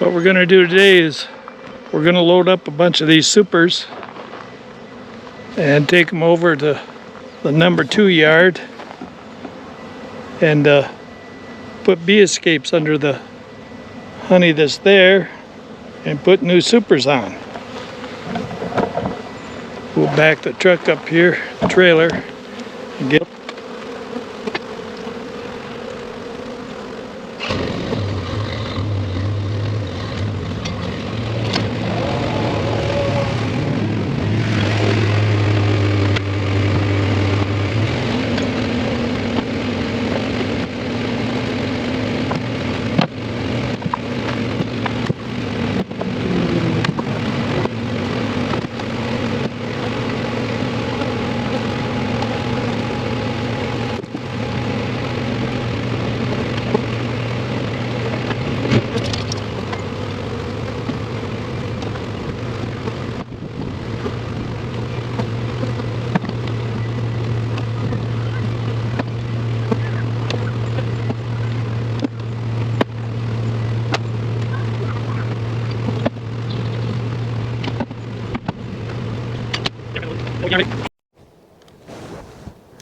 What we're going to do today is we're going to load up a bunch of these supers and take them over to the number 2 yard and put bee escapes under the honey that's there and put new supers on. We'll back the truck up here, the trailer, and get.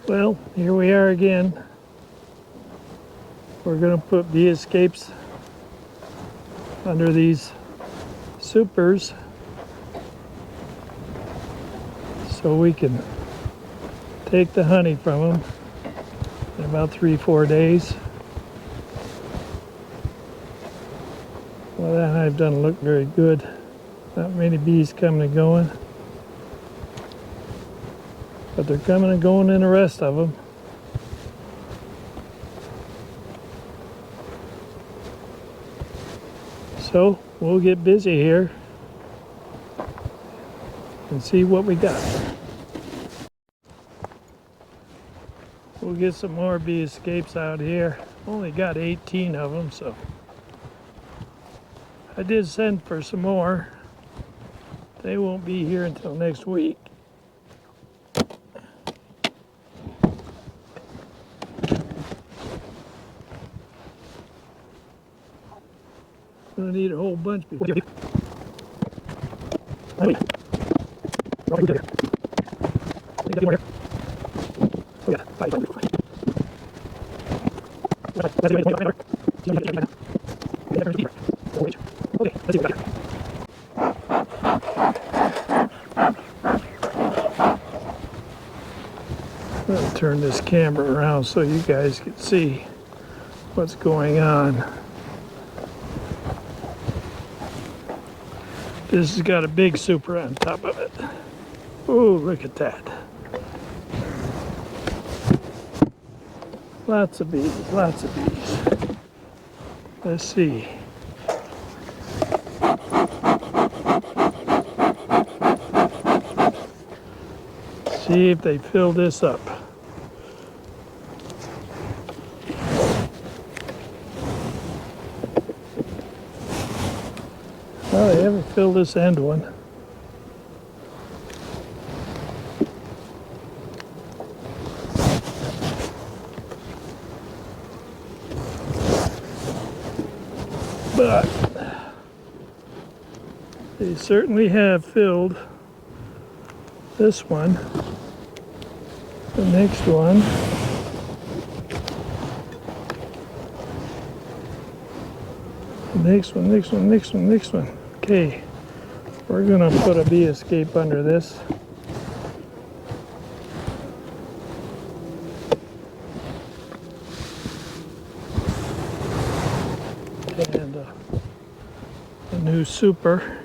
Well, here we are again. We're going to put bee escapes under these supers so we can take the honey from them in about 3-4 days. Well, that hive doesn't look very good. Not many bees coming and going. But they're coming and going in the rest of them. So we'll get busy here and see what we got. We'll get some more bee escapes out here. Only got 18 of them, so I did send for some more. They won't be here until next week. Gonna need a whole bunch before. I'll turn this camera around so you guys can see what's going on. This has got a big super on top of it. Oh, look at that. Lots of bees, lots of bees. Let's see. See if they fill this up. Well, they haven't filled this end one. But they certainly have filled this one, the next one, next one. Okay, we're gonna put a bee escape under this. And a new super.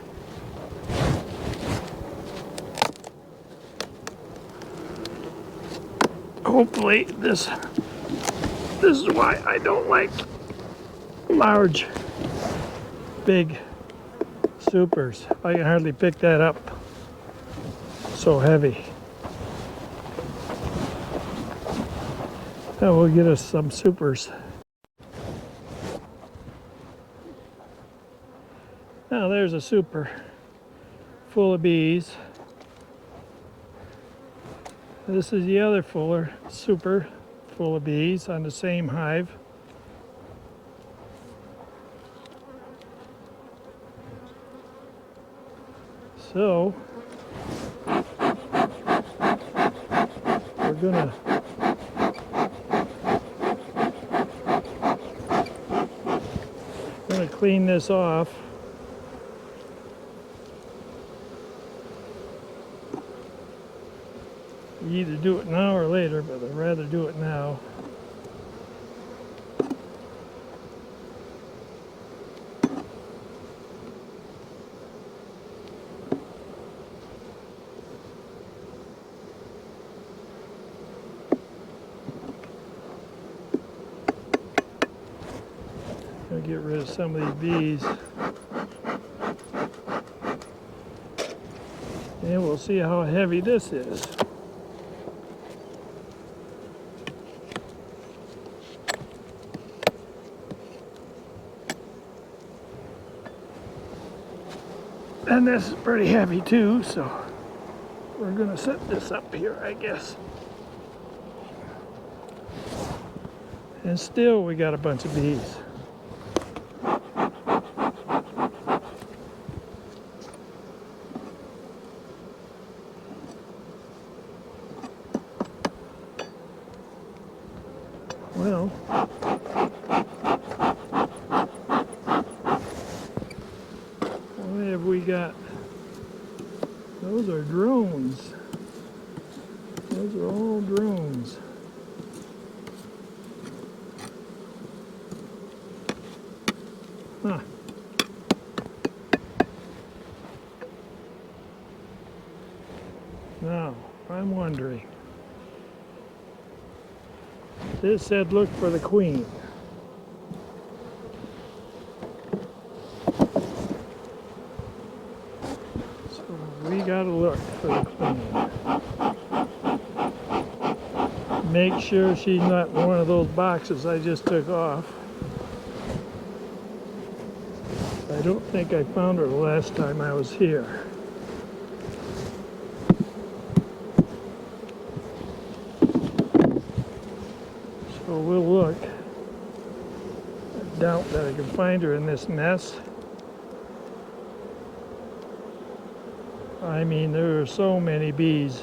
Hopefully this is why I don't like large, big supers. I can hardly pick that up. So heavy. Now we'll get us some supers. Now there's a super full of bees. This is the other super full of bees on the same hive. So we're gonna clean this off. You either do it now or later, but I'd rather do it now. I'll get rid of some of these bees. And we'll see how heavy this is. And this is pretty heavy too, so we're gonna set this up here, I guess. And still we got a bunch of bees. Well, what have we got? Those are drones. Those are all drones. Huh. Now, I'm wondering. This said look for the queen. So we gotta look for the queen. Make sure she's not in one of those boxes I just took off. I don't think I found her the last time I was here. So we'll look. I doubt that I can find her in this mess. I mean, there are so many bees.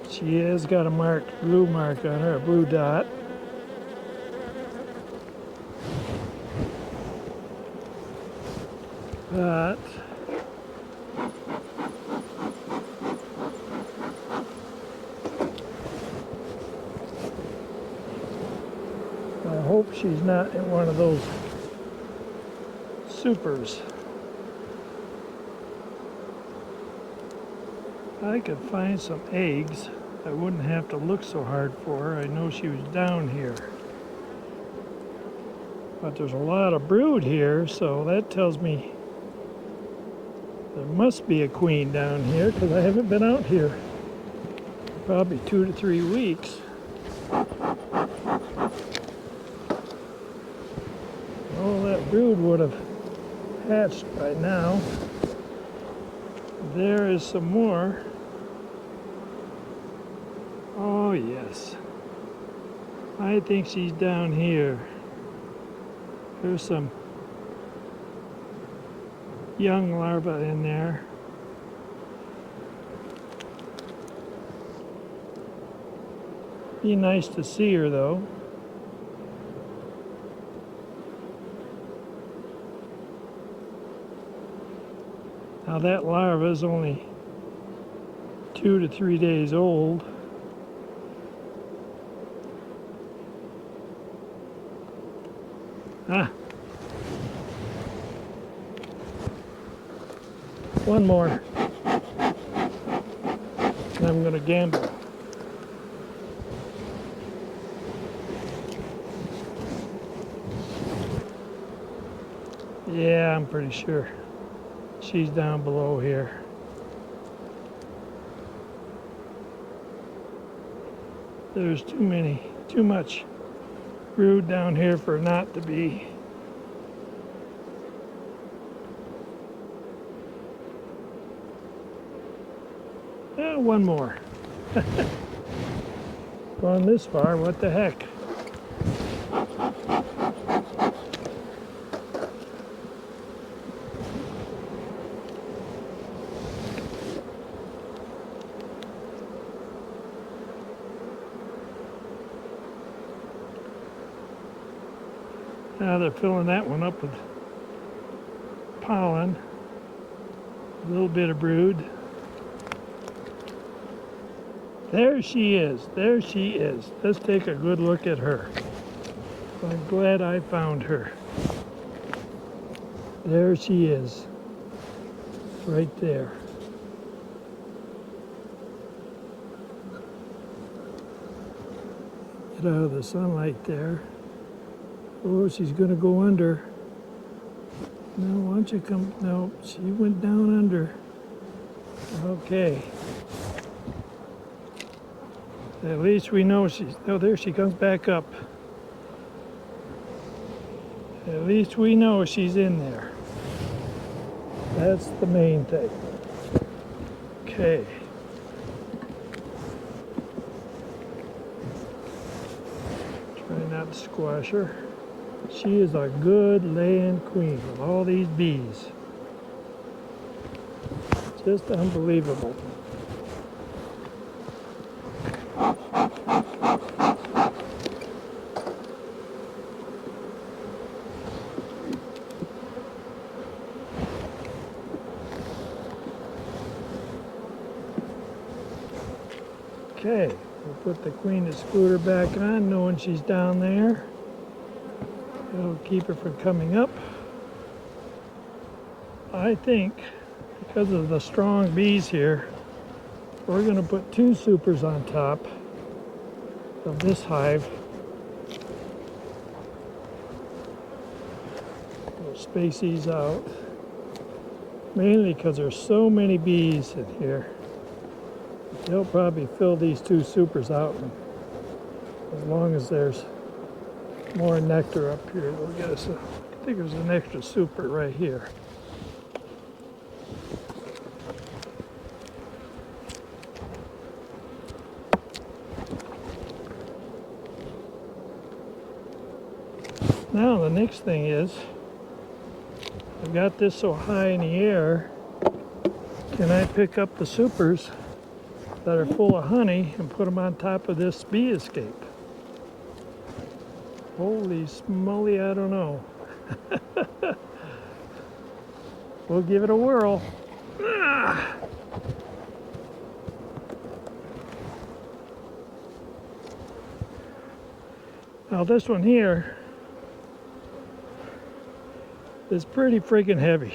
She has got a blue mark on her, a blue dot. But I hope she's not in one of those supers. I could find some eggs. I wouldn't have to look so hard for her. I know she was down here. But there's a lot of brood here, so that tells me there must be a queen down here because I haven't been out here probably 2 to 3 weeks. All that brood would have hatched by now. There is some more. Oh yes. I think she's down here. There's some young larvae in there. Be nice to see her though. Now that larva is only 2 to 3 days old. Ah. One more. And I'm gonna gamble. Yeah, I'm pretty sure she's down below here. There's too much brood down here for not to be. One more. Gone this far, what the heck? Now they're filling that one up with pollen, a little bit of brood. There she is. There she is. Let's take a good look at her. I'm glad I found her. There she is. Right there. Get out of the sunlight there. Oh, she's going to go under. No, why don't you come? No, she went down under. Okay. At least we know she's... Oh, there she comes back up. At least we know she's in there. That's the main thing. Okay. Try not to squash her. She is a good laying queen with all these bees. Just unbelievable. Okay, we'll put the queen excluder back on, knowing she's down there. It'll keep her from coming up. I think because of the strong bees here, we're going to put 2 supers on top of this hive. We'll space these out, mainly because there's so many bees in here. They'll probably fill these 2 supers out, and as long as there's more nectar up here, we'll get us I think there's an extra super right here. Now the next thing is, I've got this so high in the air, can I pick up the supers that are full of honey and put them on top of this bee escape? Holy smoly, I don't know. We'll give it a whirl. Ah! Now this one here is pretty freaking heavy.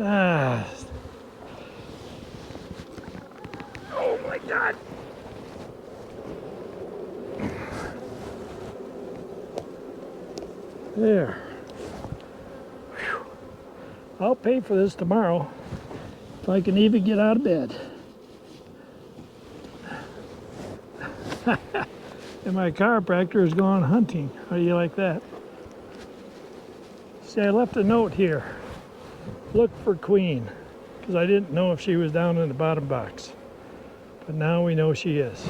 Ah. Oh my God. There. Whew. I'll pay for this tomorrow if I can even get out of bed. And my chiropractor is gone hunting. How do you like that? See, I left a note here. Look for queen, because I didn't know if she was down in the bottom box. But now we know she is.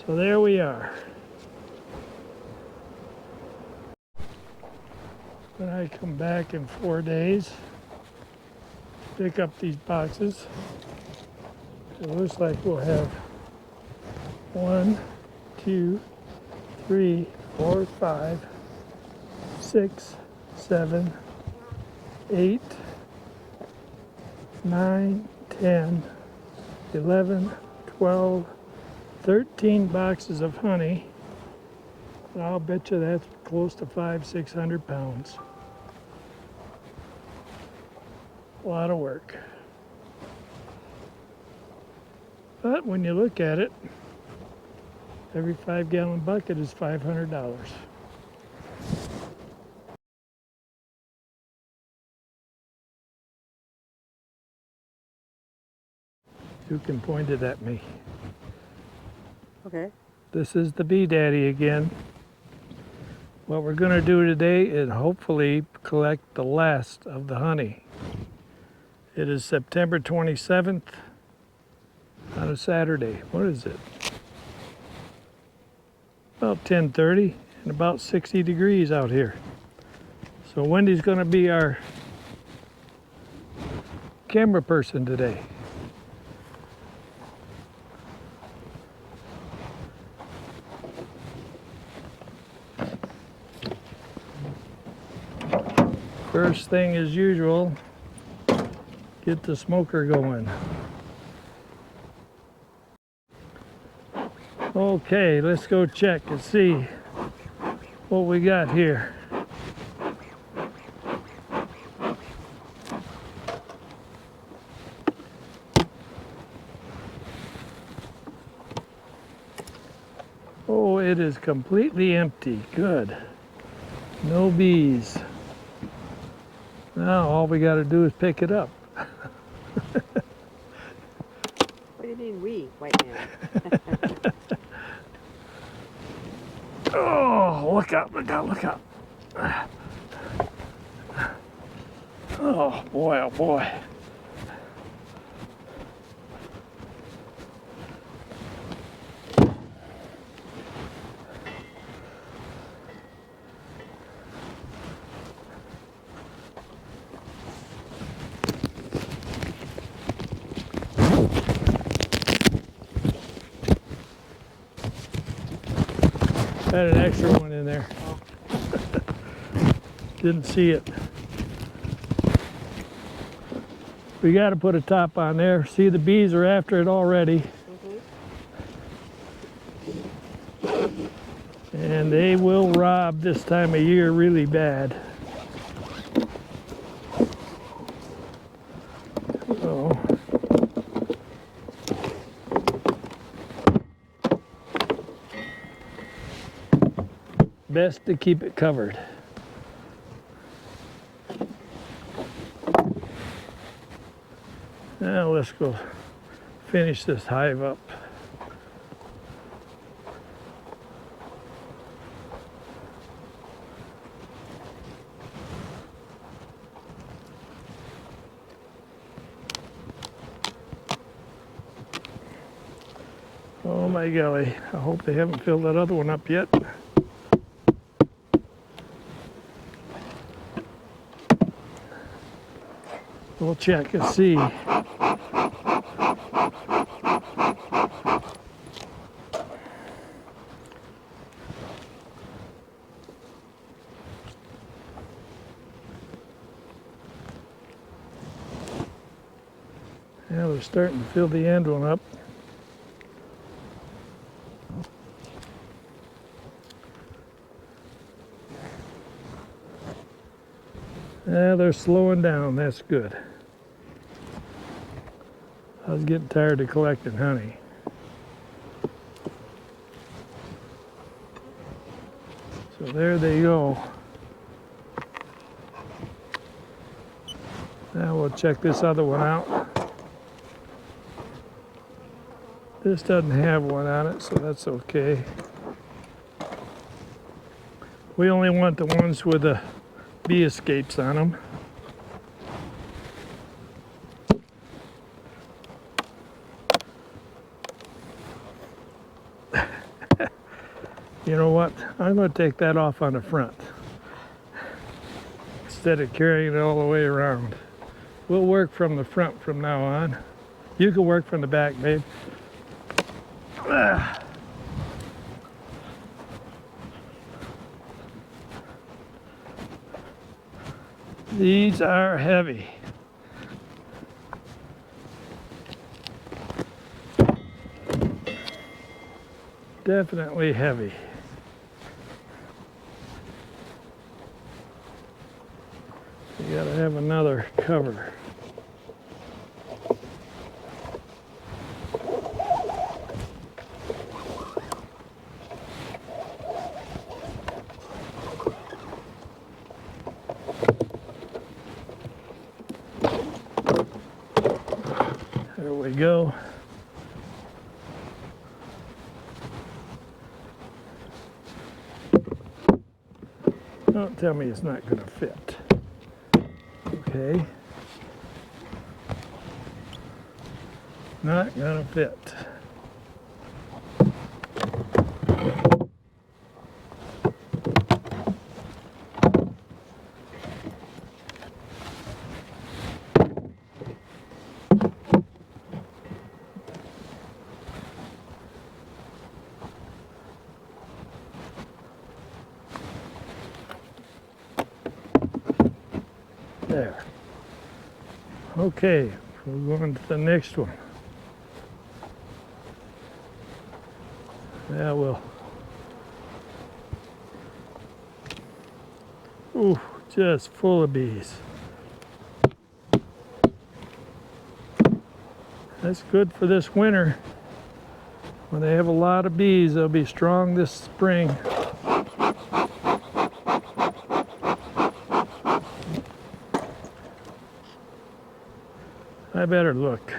So there we are. When I come back in 4 days, pick up these boxes, it looks like we'll have 1, 2, 3, 4, 5, 6, 7, 8, 9, 10, 11, 12, 13 boxes of honey. And I'll bet you that's close to 500-600 pounds. A lot of work. But when you look at it, every 5-gallon bucket is $500. You can point it at me. Okay. This is the bee daddy again. What we're going to do today is hopefully collect the last of the honey. It is September 27th on a Saturday. What is it? About 10:30 and about 60 degrees out here. So Wendy's going to be our camera person today. First thing as usual, get the smoker going. Okay, let's go check and see what we got here. Oh, it is completely empty. Good. No bees. Now all we got to do is pick it up. What do you mean we, white man? Oh, look out, look out, look out. Oh boy, oh boy. Had an extra one in there. Didn't see it. We got to put a top on there. See, the bees are after it already. And they will rob this time of year really bad. So, best to keep it covered. Now let's go finish this hive up. Oh my golly, I hope they haven't filled that other one up yet. We'll check and see. Yeah, they're starting to fill the end one up. Yeah, they're slowing down. That's good. I was getting tired of collecting honey. So there they go. Now we'll check this other one out. This doesn't have one on it, so that's okay. We only want the ones with the bee escapes on them. You know what? I'm going to take that off on the front instead of carrying it all the way around. We'll work from the front from now on. You can work from the back, babe. Ah. These are heavy. Definitely heavy. You gotta have another cover. There we go. Don't tell me it's not going to fit. Okay. Not going to fit. Okay, we'll go on to the next one. Yeah, well. Ooh, just full of bees. That's good for this winter. When they have a lot of bees, they'll be strong this spring. I better look.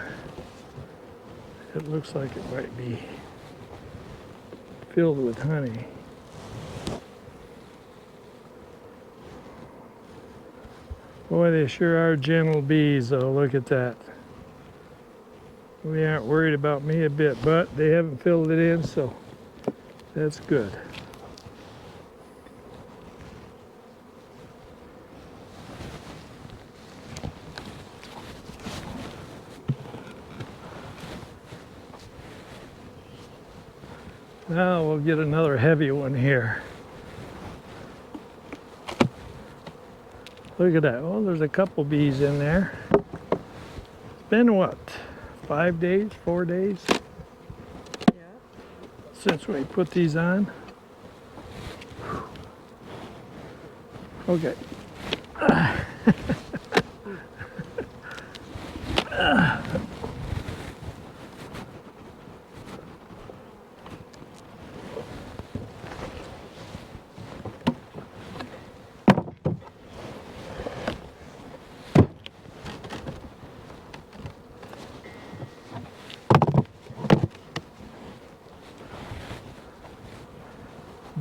It looks like it might be filled with honey. Boy, they sure are gentle bees, though. Look at that. We aren't worried about me a bit, but they haven't filled it in, so that's good. Now we'll get another heavy one here. Look at that. Oh, there's a couple bees in there. It's been what? 5 days, 4 days? Yeah. Since we put these on. Okay.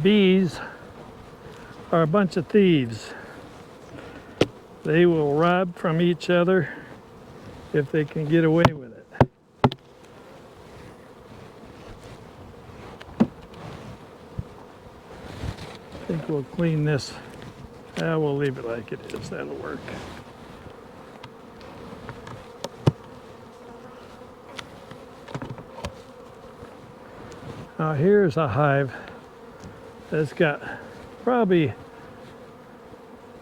Bees are a bunch of thieves. They will rob from each other if they can get away with it. I think we'll clean this. We'll leave it like it is. That'll work. Now here's a hive that's got probably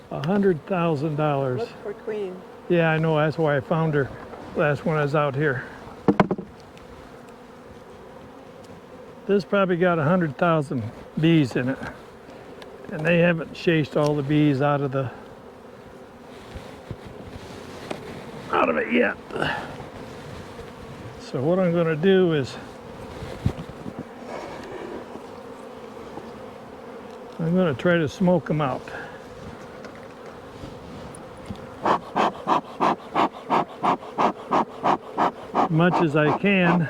$100,000. Look for queen. Yeah, I know. That's why I found her last when I was out here. This probably got 100,000 bees in it, and they haven't chased all the bees out of it yet. So what I'm going to do is I'm going to try to smoke them out. As much as I can.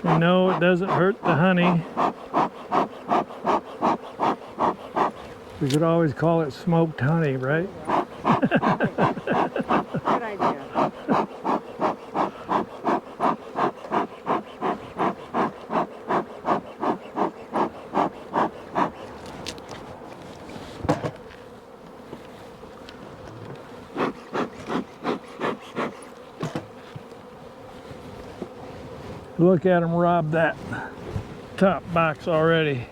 You know, it doesn't hurt the honey. We could always call it smoked honey, right? Good idea. Look at them rob that top box already.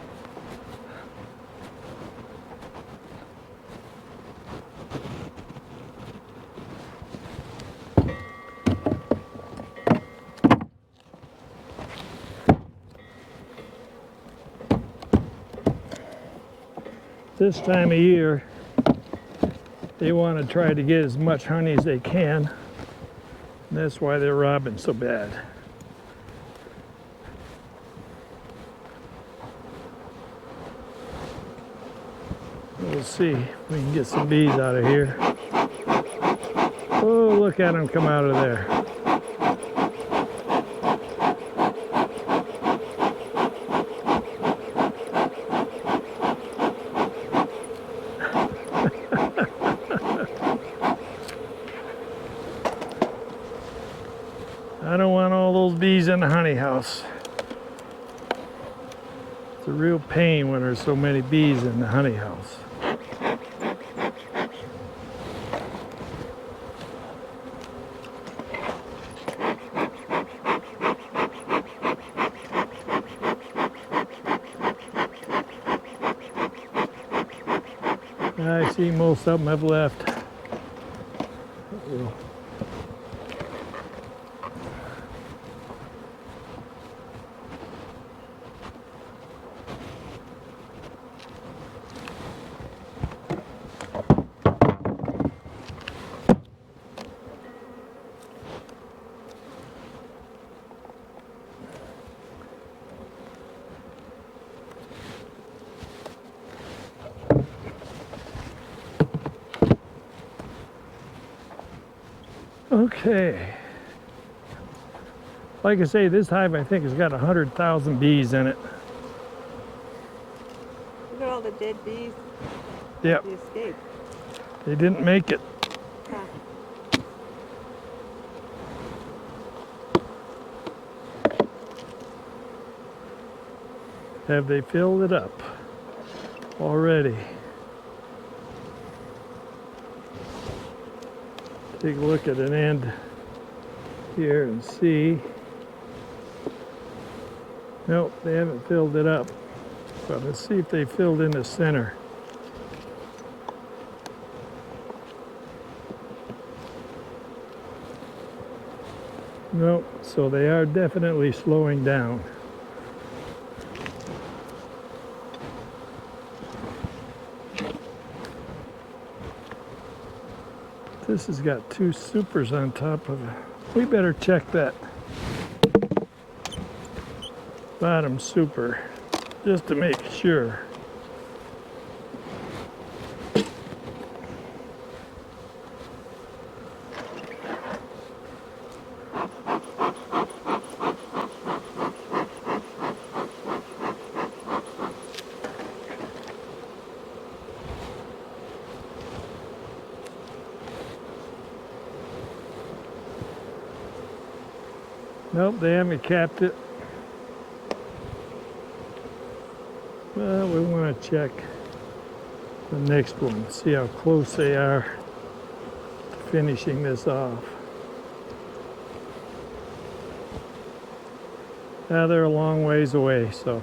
This time of year, they want to try to get as much honey as they can. And that's why they're robbing so bad. We'll see if we can get some bees out of here. Oh, look at them come out of there. I don't want all those bees in the honey house. It's a real pain when there's so many bees in the honey house. I see most of them have left. Okay. Like I say, this hive I think has got 100,000 bees in it. Look at all the dead bees. Yep, They escaped. they didn't make it. Huh. Have they filled it up already? Take a look at an end here and see. Nope, they haven't filled it up. But let's see if they filled in the center. Nope, so they are definitely slowing down. This has got two supers on top of it. We better check that bottom super just to make sure. Nope, they haven't capped it. Well, we want to check the next one, see how close they are to finishing this off. Now they're a long ways away, so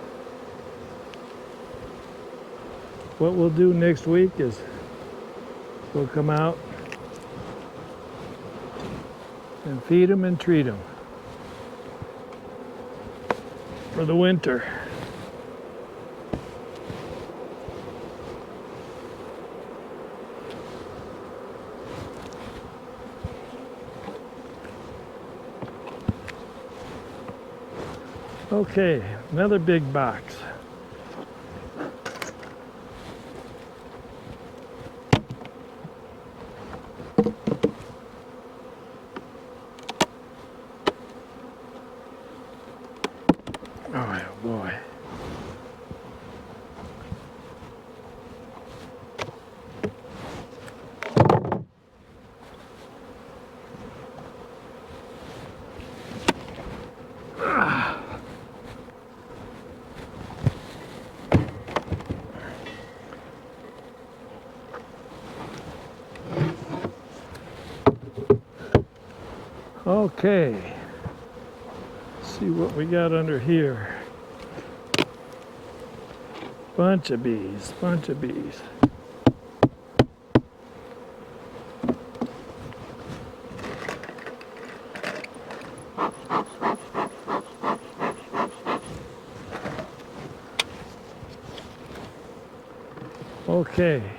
what we'll do next week is we'll come out and feed them and treat them for the winter. Okay, another big box. Oh boy. Okay, let's see what we got under here. Bunch of bees, bunch of bees. Okay.